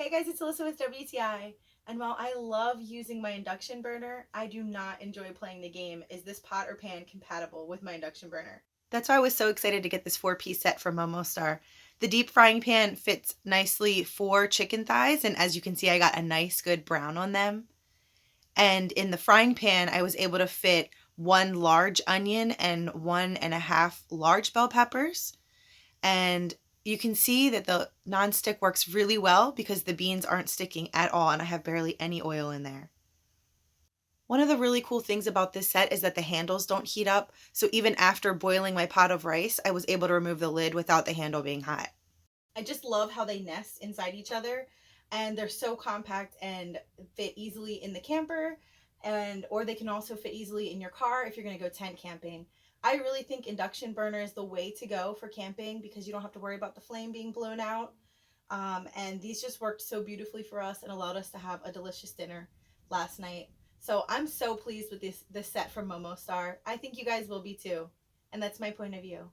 Hey guys, it's Alyssa with WTI, and while I love using my induction burner, I do not enjoy playing the game, is this pot or pan compatible with my induction burner? That's why I was so excited to get this 4-piece set from MOMOSTAR. The deep frying pan fits nicely for chicken thighs, and as you can see, I got a nice good brown on them. And in the frying pan, I was able to fit 1 large onion and 1.5 large bell peppers. And you can see that the nonstick works really well because the beans aren't sticking at all and I have barely any oil in there. One of the really cool things about this set is that the handles don't heat up, so even after boiling my pot of rice, I was able to remove the lid without the handle being hot. I just love how they nest inside each other, and they're so compact and fit easily in the camper, or they can also fit easily in your car if you're going to go tent camping. I really think induction burner is the way to go for camping because you don't have to worry about the flame being blown out. And these just worked so beautifully for us and allowed us to have a delicious dinner last night. So I'm so pleased with this set from MOMOSTAR. I think you guys will be too. And that's my point of view.